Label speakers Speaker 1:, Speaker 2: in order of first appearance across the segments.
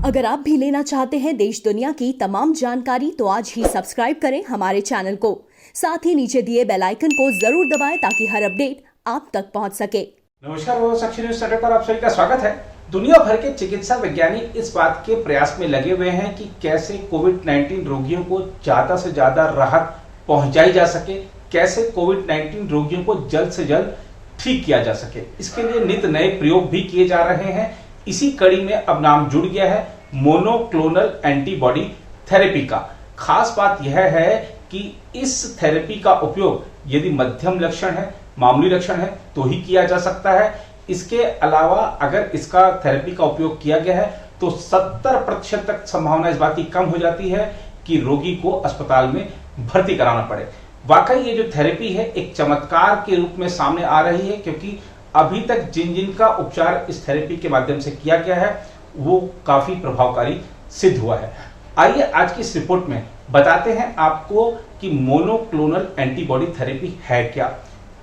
Speaker 1: अगर आप भी लेना चाहते हैं देश दुनिया की तमाम जानकारी तो आज ही सब्सक्राइब करें हमारे चैनल को। साथ ही नीचे दिए बेल आइकन को जरूर दबाएं ताकि हर अपडेट आप तक पहुंच सके।
Speaker 2: नमस्कार, साक्षी न्यूज नेटवर्क पर आप सभी का स्वागत है। दुनिया भर के चिकित्सा वैज्ञानिक इस बात के प्रयास में लगे हुए हैं कि कैसे कोविड-19 रोगियों को ज्यादा से ज्यादा राहत पहुंचाई जा सके, कैसे कोविड-19 रोगियों को जल्द से जल्द ठीक किया जा सके। इसके लिए नित नए प्रयोग भी किए जा रहे हैं। इसी कड़ी में अब नाम जुड़ गया है मोनोक्लोनल एंटीबॉडी थेरेपी का। खास बात यह है कि इस थेरेपी का उपयोग यदि मध्यम लक्षण है, मामूली लक्षण है तो ही किया जा सकता है। इसके अलावा अगर इसका थेरेपी का उपयोग किया गया है तो 70% तक संभावना इस बात की कम हो जाती है कि रोगी को अस्पताल में भर्ती कराना पड़े। वाकई ये जो थेरेपी है एक चमत्कार के रूप में सामने आ रही है, क्योंकि अभी तक जिन का उपचार इस थेरेपी के माध्यम से किया गया है वो काफी प्रभावकारी सिद्ध हुआ है। आइए आज की इस रिपोर्ट में बताते हैं आपको कि मोनोक्लोनल एंटीबॉडी थेरेपी है क्या,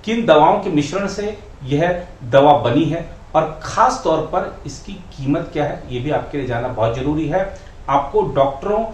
Speaker 2: किन दवाओं के मिश्रण से यह दवा बनी है और खास तौर पर इसकी कीमत क्या है, ये भी आपके लिए जानना बहुत जरूरी है। आपको डॉक्टरों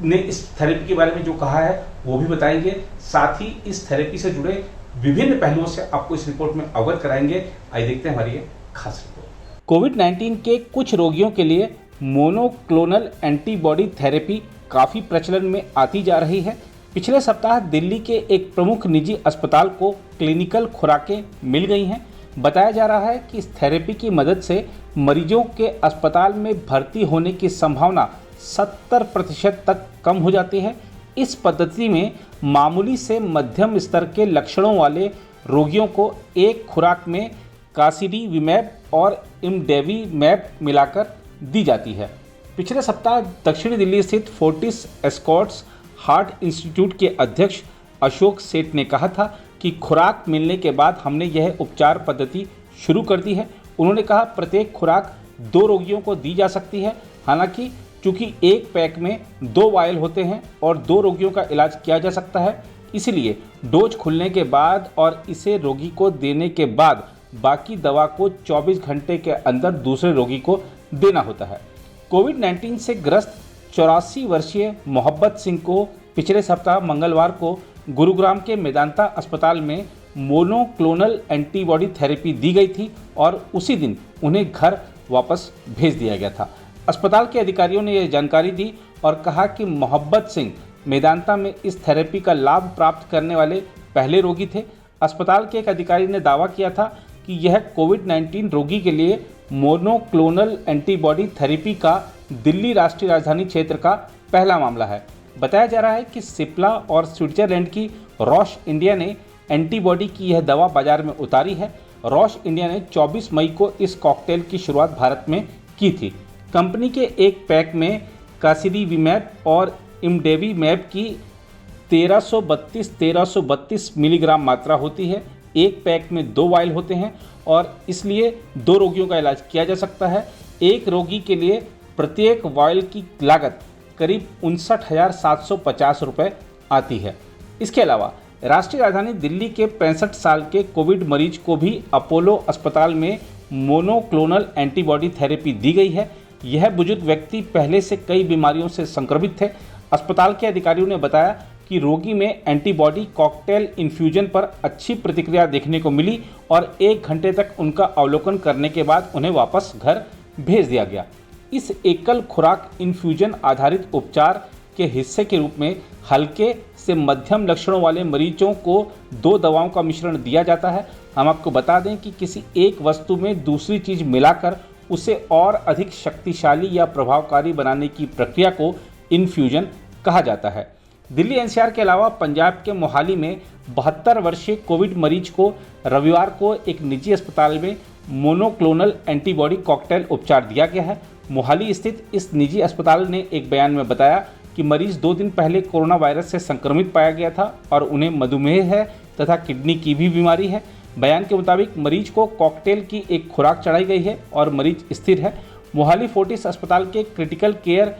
Speaker 2: ने इस थेरेपी के बारे में जो कहा है वो भी बताएंगे, साथ ही इस थेरेपी से जुड़े विभिन्न पहलुओं से आपको इस रिपोर्ट में अवगत कराएंगे। आइए देखते हैं हमारी ये खास रिपोर्ट।
Speaker 3: कोविड-19 के कुछ रोगियों के लिए मोनोक्लोनल एंटीबॉडी थेरेपी काफ़ी प्रचलन में आती जा रही है। पिछले सप्ताह दिल्ली के एक प्रमुख निजी अस्पताल को क्लिनिकल खुराकें मिल गई हैं। बताया जा रहा है कि इस थेरेपी की मदद से मरीजों के अस्पताल में भर्ती होने की संभावना 70% तक कम हो जाती है। इस पद्धति में मामूली से मध्यम स्तर के लक्षणों वाले रोगियों को एक खुराक में कासिडिविमैब और इमडेविमैब मिलाकर दी जाती है। पिछले सप्ताह दक्षिणी दिल्ली स्थित फोर्टिस एस्कॉर्ट्स हार्ट इंस्टीट्यूट के अध्यक्ष अशोक सेठ ने कहा था कि खुराक मिलने के बाद हमने यह उपचार पद्धति शुरू कर दी है। उन्होंने कहा प्रत्येक खुराक 2 रोगियों को दी जा सकती है। हालांकि चूंकि एक पैक में 2 वायल होते हैं और 2 रोगियों का इलाज किया जा सकता है, इसलिए डोज खुलने के बाद और इसे रोगी को देने के बाद बाकी दवा को 24 घंटे के अंदर दूसरे रोगी को देना होता है। कोविड-19 से ग्रस्त 84 वर्षीय मोहब्बत सिंह को पिछले सप्ताह मंगलवार को गुरुग्राम के मेदांता अस्पताल में मोनोक्लोनल एंटीबॉडी थेरेपी दी गई थी और उसी दिन उन्हें घर वापस भेज दिया गया था। अस्पताल के अधिकारियों ने यह जानकारी दी और कहा कि मोहब्बत सिंह मेदांता में इस थेरेपी का लाभ प्राप्त करने वाले पहले रोगी थे। अस्पताल के एक अधिकारी ने दावा किया था कि यह कोविड-19 रोगी के लिए मोनोक्लोनल एंटीबॉडी थेरेपी का दिल्ली राष्ट्रीय राजधानी क्षेत्र का पहला मामला है। बताया जा रहा है कि सिप्ला और स्विट्जरलैंड की रॉश इंडिया ने एंटीबॉडी की यह दवा बाजार में उतारी है। रॉश इंडिया ने 24 मई को इस कॉकटेल की शुरुआत भारत में की थी। कंपनी के एक पैक में कासिडिविमैब और इमडेविमैब की 1332 मिलीग्राम मात्रा होती है। एक पैक में 2 वायल होते हैं और इसलिए 2 रोगियों का इलाज किया जा सकता है। एक रोगी के लिए प्रत्येक वायल की लागत करीब 59,750 रुपये आती है। इसके अलावा राष्ट्रीय राजधानी दिल्ली के 65 साल के कोविड मरीज को भी अपोलो अस्पताल में मोनोक्लोनल एंटीबॉडी थेरेपी दी गई है। यह बुजुर्ग व्यक्ति पहले से कई बीमारियों से संक्रमित थे। अस्पताल के अधिकारियों ने बताया कि रोगी में एंटीबॉडी कॉकटेल इन्फ्यूजन पर अच्छी प्रतिक्रिया देखने को मिली और 1 घंटे तक उनका अवलोकन करने के बाद उन्हें वापस घर भेज दिया गया। इस एकल खुराक इन्फ्यूजन आधारित उपचार के हिस्से के रूप में हल्के से मध्यम लक्षणों वाले मरीजों को 2 दवाओं का मिश्रण दिया जाता है। हम आपको बता दें कि किसी एक वस्तु में दूसरी चीज मिलाकर उसे और अधिक शक्तिशाली या प्रभावकारी बनाने की प्रक्रिया को इन्फ्यूजन कहा जाता है। दिल्ली एनसीआर के अलावा पंजाब के मोहाली में 72 वर्षीय कोविड मरीज को रविवार को एक निजी अस्पताल में मोनोक्लोनल एंटीबॉडी कॉकटेल उपचार दिया गया है। मोहाली स्थित इस निजी अस्पताल ने एक बयान में बताया कि मरीज 2 दिन पहले कोरोना वायरस से संक्रमित पाया गया था और उन्हें मधुमेह है तथा किडनी की भी बीमारी है। बयान के मुताबिक मरीज को कॉकटेल की एक खुराक चढ़ाई गई है और मरीज स्थिर है। मोहाली फोर्टिस अस्पताल के क्रिटिकल केयर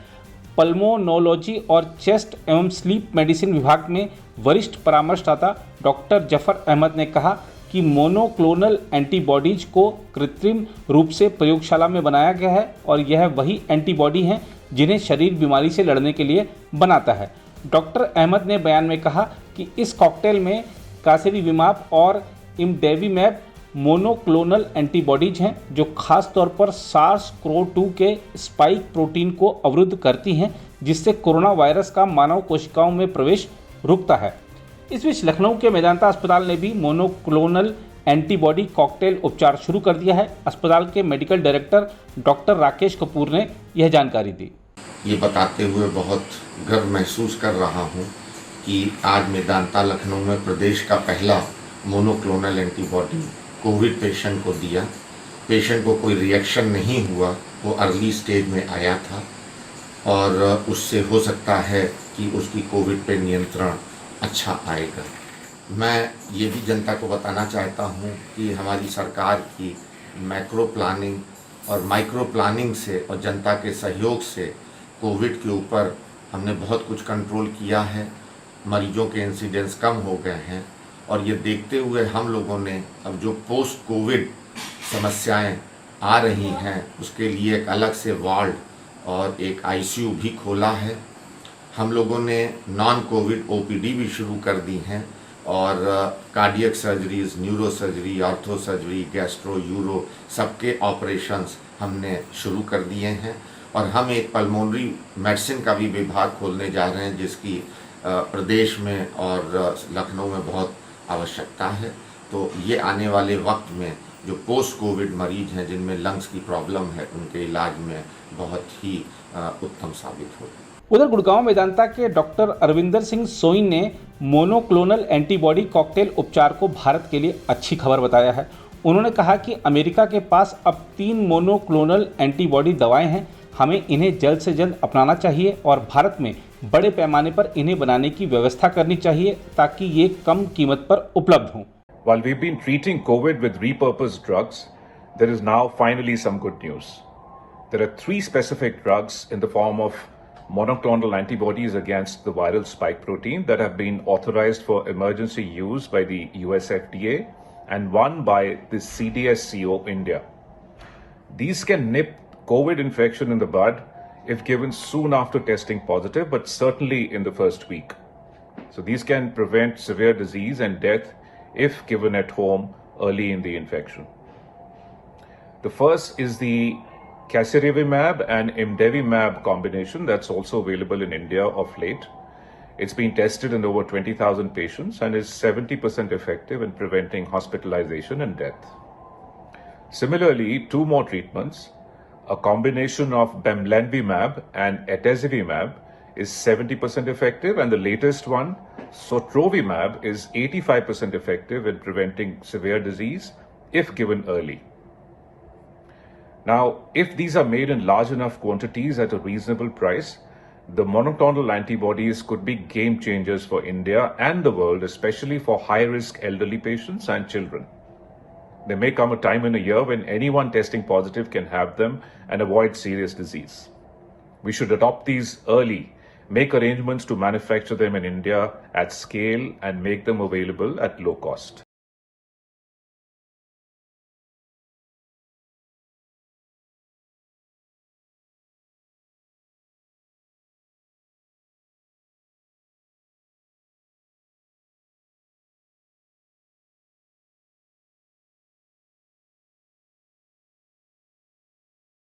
Speaker 3: पल्मोनोलॉजी और चेस्ट एवं स्लीप मेडिसिन विभाग में वरिष्ठ परामर्शदाता डॉक्टर जफर अहमद ने कहा कि मोनोक्लोनल एंटीबॉडीज को कृत्रिम रूप से प्रयोगशाला में बनाया गया है और यह वही एंटीबॉडी हैं जिन्हें शरीर बीमारी से लड़ने के लिए बनाता है। डॉक्टर अहमद ने बयान में कहा कि इस कॉकटेल में कासिरिविमाब और इमडेविमैब मोनोक्लोनल एंटीबॉडीज हैं जो खास तौर पर SARS-CoV-2 के स्पाइक प्रोटीन को अवरुद्ध करती हैं, जिससे कोरोना वायरस का मानव कोशिकाओं में प्रवेश रुकता है। इस बीच लखनऊ के मेदांता अस्पताल ने भी मोनोक्लोनल एंटीबॉडी कॉकटेल उपचार शुरू कर दिया है। अस्पताल के medical director doctor Rakesh Kapoor ने यह जानकारी दी।
Speaker 4: ये बताते हुए बहुत गर्व महसूस कर रहा हूँ कि आज मेदांता लखनऊ में प्रदेश का पहला मोनोक्लोनल एंटीबॉडी कोविड पेशेंट को दिया। पेशेंट को कोई रिएक्शन नहीं हुआ, वो अर्ली स्टेज में आया था और उससे हो सकता है कि उसकी कोविड पे नियंत्रण अच्छा आएगा। मैं ये भी जनता को बताना चाहता हूँ कि हमारी सरकार की मैक्रो प्लानिंग और माइक्रो प्लानिंग से और जनता के सहयोग से कोविड के ऊपर हमने बहुत कुछ कंट्रोल किया है। मरीजों के इंसिडेंस कम हो गए हैं और ये देखते हुए हम लोगों ने अब जो पोस्ट कोविड समस्याएं आ रही हैं उसके लिए एक अलग से वार्ड और एक ICU भी खोला है। हम लोगों ने नॉन कोविड OPD भी शुरू कर दी हैं और cardiac surgeries, neuro surgery, ortho surgery, gastro, euro सबके ऑपरेशंस हमने शुरू कर दिए हैं और हम एक पल्मोनरी मेडिसिन का भी विभाग खोलने जा रहे हैं जिसकी प्रदेश में और लखनऊ में बहुत आवश्यकता है। तो ये आने वाले वक्त में जो पोस्ट कोविड मरीज हैं जिनमें लंग्स की प्रॉब्लम है उनके इलाज में बहुत ही उत्तम साबित होगी।
Speaker 3: उधर गुड़गांव मेदांता के डॉक्टर अरविंदर सिंह सोइन ने मोनोक्लोनल एंटीबॉडी कॉकटेल उपचार को भारत के लिए अच्छी खबर बताया है। उन्होंने कहा कि अमेरिका के पास अब 3 मोनोक्लोनल एंटीबॉडी दवाएं हैं। हमें इन्हें जल्द से जल्द अपनाना चाहिए और भारत में बड़े पैमाने पर इन्हें बनाने की व्यवस्था करनी चाहिए ताकि ये कम कीमत पर उपलब्ध हों।
Speaker 5: While we've been treating COVID with repurposed drugs, there is now finally some good news. There are 3 specific drugs in the form of monoclonal antibodies against the viral spike protein that have been authorized for emergency use by the US FDA and one by the CDSCO India. These can nip COVID infection in the bud if given soon after testing positive, but certainly in the first week. So these can prevent severe disease and death if given at home early in the infection. The first is the Casirivimab and Imdevimab combination that's also available in India of late. It's been tested in over 20,000 patients and is 70% effective in preventing hospitalization and death. Similarly, 2 more treatments, a combination of Bamlanivimab and Atezolizumab is 70% effective, and the latest one, Sotrovimab, is 85% effective in preventing severe disease if given early. Now, if these are made in large enough quantities at a reasonable price, the monoclonal antibodies could be game changers for India and the world, especially for high-risk elderly patients and children. There may come a time in a year when anyone testing positive can have them and avoid serious disease. We should adopt these early, make arrangements to manufacture them in India at scale, and make them available at low cost.